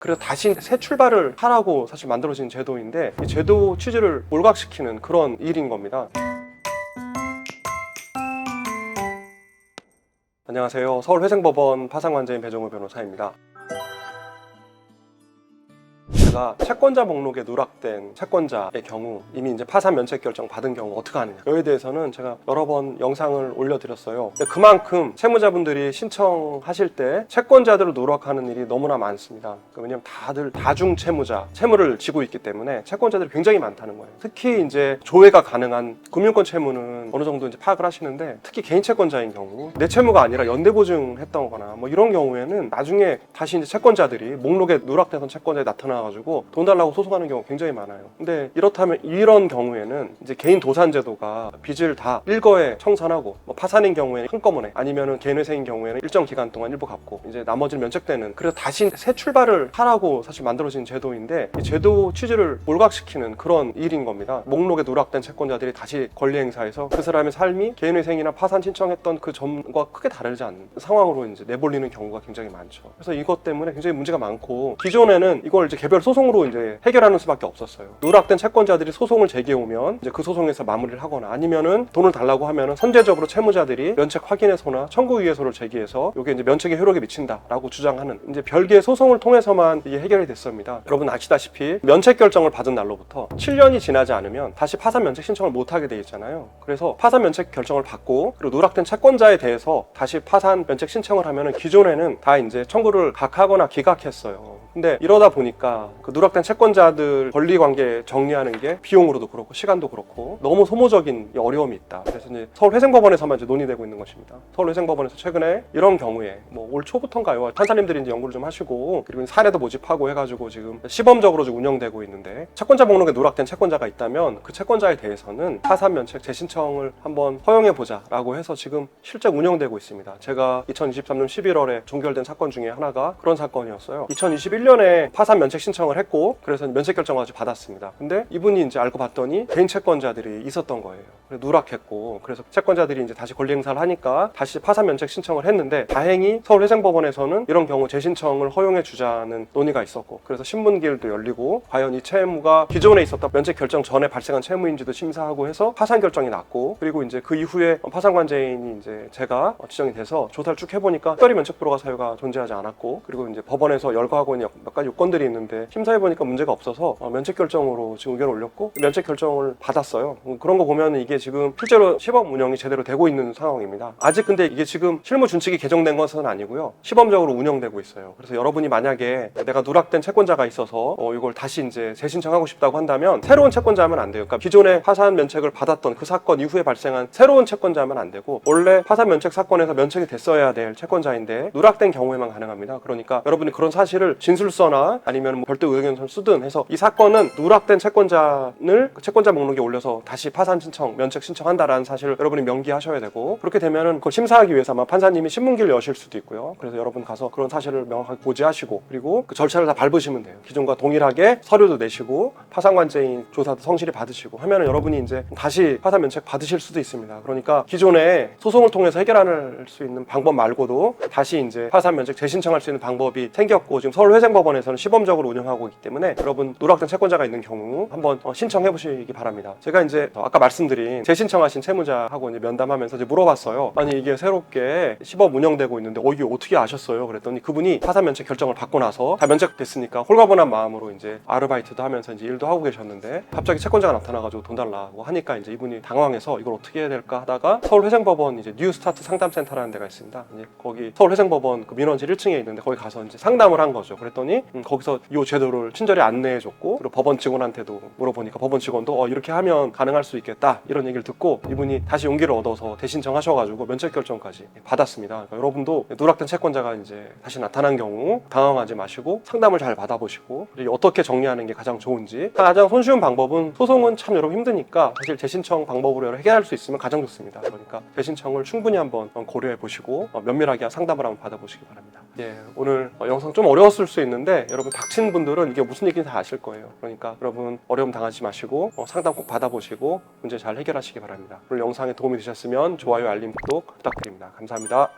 그래서 다시 새 출발을 하라고 사실 만들어진 제도인데, 이 제도 취지를 몰각시키는 그런 일인 겁니다. 안녕하세요. 서울회생법원 파산관제인 배정우 변호사입니다. 제가 채권자 목록에 누락된 채권자의 경우, 이미 이제 파산 면책 결정 받은 경우 어떻게 하느냐, 여기에 대해서는 제가 여러 번 영상을 올려드렸어요. 그만큼 채무자분들이 신청하실 때 채권자들을 누락하는 일이 너무나 많습니다. 왜냐하면 다들 다중 채무자, 채무를 지고 있기 때문에 채권자들이 굉장히 많다는 거예요. 특히 이제 조회가 가능한 금융권 채무는 어느 정도 이제 파악을 하시는데, 특히 개인 채권자인 경우 내 채무가 아니라 연대보증했던 거나 뭐 이런 경우에는 나중에 다시 이제 채권자들이 목록에 누락되던 채권자에 나타나가지고 돈 달라고 소송하는 경우가 굉장히 많아요. 근데 이렇다면 이런 경우에는 이제 개인 도산제도가 빚을 다 일거에 청산하고, 뭐 파산인 경우에는 한꺼번에, 아니면은 개인회생인 경우에는 일정 기간 동안 일부 갚고 이제 나머지는 면책되는, 그래서 다시 새 출발을 하라고 사실 만들어진 제도인데, 이 제도 취지를 몰각시키는 그런 일인 겁니다. 목록에 누락된 채권자들이 다시 권리 행사해서 그 사람의 삶이 개인회생이나 파산 신청했던 그 점과 크게 다르지 않는 상황으로 이제 내몰리는 경우가 굉장히 많죠. 그래서 이것 때문에 굉장히 문제가 많고, 기존에는 이걸 이제 개별 소송으로 이제 해결하는 수밖에 없었어요. 누락된 채권자들이 소송을 제기해오면 이제 그 소송에서 마무리를 하거나, 아니면은 돈을 달라고 하면은 선제적으로 채무자들이 면책 확인해서나 청구이해소를 제기해서 이게 이제 면책에 효력이 미친다라고 주장하는 이제 별개의 소송을 통해서만 이게 해결이 됐습니다. 여러분 아시다시피 면책 결정을 받은 날로부터 7년이 지나지 않으면 다시 파산 면책 신청을 못 하게 돼 있잖아요. 그래서 파산 면책 결정을 받고 그리고 누락된 채권자에 대해서 다시 파산 면책 신청을 하면은 기존에는 다 이제 청구를 각하거나 기각했어요. 근데 이러다 보니까 그 누락된 채권자들 권리관계 정리하는 게 비용으로도 그렇고 시간도 그렇고 너무 소모적인 어려움이 있다. 그래서 이제 서울회생법원에서만 이제 논의되고 있는 것입니다. 서울회생법원에서 최근에 이런 경우에 뭐 올 초부터인가요? 판사님들이 이제 연구를 좀 하시고, 그리고 사례도 모집하고 해가지고 지금 시범적으로 지금 운영되고 있는데, 채권자 목록에 누락된 채권자가 있다면 그 채권자에 대해서는 파산 면책 재신청을 한번 허용해보자라고 해서 지금 실제 운영되고 있습니다. 제가 2023년 11월에 종결된 사건 중에 하나가 그런 사건이었어요. 2021년에 파산 면책 신청을 했고, 그래서 면책 결정까지 받았습니다. 근데 이분이 이제 알고 봤더니 개인 채권자들이 있었던 거예요. 그래서 누락했고, 그래서 채권자들이 이제 다시 권리 행사를 하니까 다시 파산 면책 신청을 했는데, 다행히 서울회생법원에서는 이런 경우 재신청을 허용해 주자는 논의가 있었고, 그래서 신문기일도 열리고, 과연 이 채무가 기존에 있었던 면책 결정 전에 발생한 채무인지도 심사하고 해서 파산 결정이 났고, 그리고 이제 그 이후에 파산관제인이 이제 제가 지정이 돼서 조사를 쭉 해보니까 특별히 면책 불허가 사유가 존재하지 않았고, 그리고 이제 법원에서 열거하고 있는 몇 가지 요건들이 있는데 심사해보니까 문제가 없어서 면책 결정으로 지금 의견을 올렸고 면책 결정을 받았어요. 그런 거 보면 이게 지금 실제로 시범 운영이 제대로 되고 있는 상황입니다. 아직 근데 이게 지금 실무 준칙이 개정된 것은 아니고요, 시범적으로 운영되고 있어요. 그래서 여러분이 만약에 내가 누락된 채권자가 있어서 이걸 다시 이제 재신청하고 싶다고 한다면 새로운 채권자면 안 돼요. 그러니까 기존에 파산 면책을 받았던 그 사건 이후에 발생한 새로운 채권자면 안 되고, 원래 파산 면책 사건에서 면책이 됐어야 될 채권자인데 누락된 경우에만 가능합니다. 그러니까 여러분이 그런 사실을 진술서나 아니면 뭐 별도 의견서를 쓰든 해서 이 사건은 누락된 채권자를 그 채권자 목록에 올려서 다시 파산 신청, 면책 신청한다라는 사실을 여러분이 명기하셔야 되고, 그렇게 되면은 그걸 심사하기 위해서 아마 판사님이 신문기를 여실 수도 있고요. 그래서 여러분 가서 그런 사실을 명확하게 고지하시고, 그리고 그 절차를 다 밟으시면 돼요. 기존과 동일하게 서류도 내시고 파산관제인 조사도 성실히 받으시고 하면은 여러분이 이제 다시 파산 면책 받으실 수도 있습니다. 그러니까 기존에 소송을 통해서 해결할 수 있는 방법 말고도 다시 이제 파산 면책 재신청할 수 있는 방법이 생겼고, 지금 서울회생법원에서는 시범적으로 운영하고 있기 때문에 여러분 누락된 채권자가 있는 경우 한번 신청해 보시기 바랍니다. 제가 이제 아까 말씀드린 재신청하신 채무자하고 이제 면담하면서 이제 물어봤어요. 아니 이게 새롭게 시범 운영되고 있는데 이게 어떻게 아셨어요? 그랬더니 그분이 파산 면책 결정을 받고 나서 다 면책됐으니까 홀가분한 마음으로 이제 아르바이트도 하면서 이제 일도 하고 계셨는데, 갑자기 채권자가 나타나가지고 돈 달라고 하니까 이제 이분이 당황해서 이걸 어떻게 해야 될까 하다가 서울회생법원 이제 뉴스타트 상담센터라는 데가 있습니다. 이제 거기 서울회생법원 그 민원실 1층에 있는데 거기 가서 이제 상담을 한 거죠. 그랬더니 거기서 이 제도를 친절히 안내해줬고, 그리고 법원 직원한테도 물어보니까 법원 직원도 이렇게 하면 가능할 수 있겠다 이런 얘기를 듣고 이분이 다시 용기를 얻어서 대신청하셔가지고 면책 결정까지 받았습니다. 그러니까 여러분도 누락된 채권자가 이제 다시 나타난 경우 당황하지 마시고 상담을 잘 받아보시고, 그리고 어떻게 정리하는 게 가장 좋은지. 가장 손쉬운 방법은, 소송은 참 여러분 힘드니까 사실 재신청 방법으로 해결할 수 있으면 가장 좋습니다. 그러니까 재신청을 충분히 한번 고려해 보시고 면밀하게 상담을 한번 받아보시기 바랍니다. 오늘 영상 좀 어려웠을 수 있는데 여러분 닥친 분들은 이게 무슨 얘기인지 다 아실 거예요. 그러니까 여러분 어려움 당하지 마시고 상담 꼭 받아보시고 문제 잘 해결하시기 바랍니다. 오늘 영상에 도움이 되셨으면 좋아요, 알림, 구독 부탁드립니다. 감사합니다.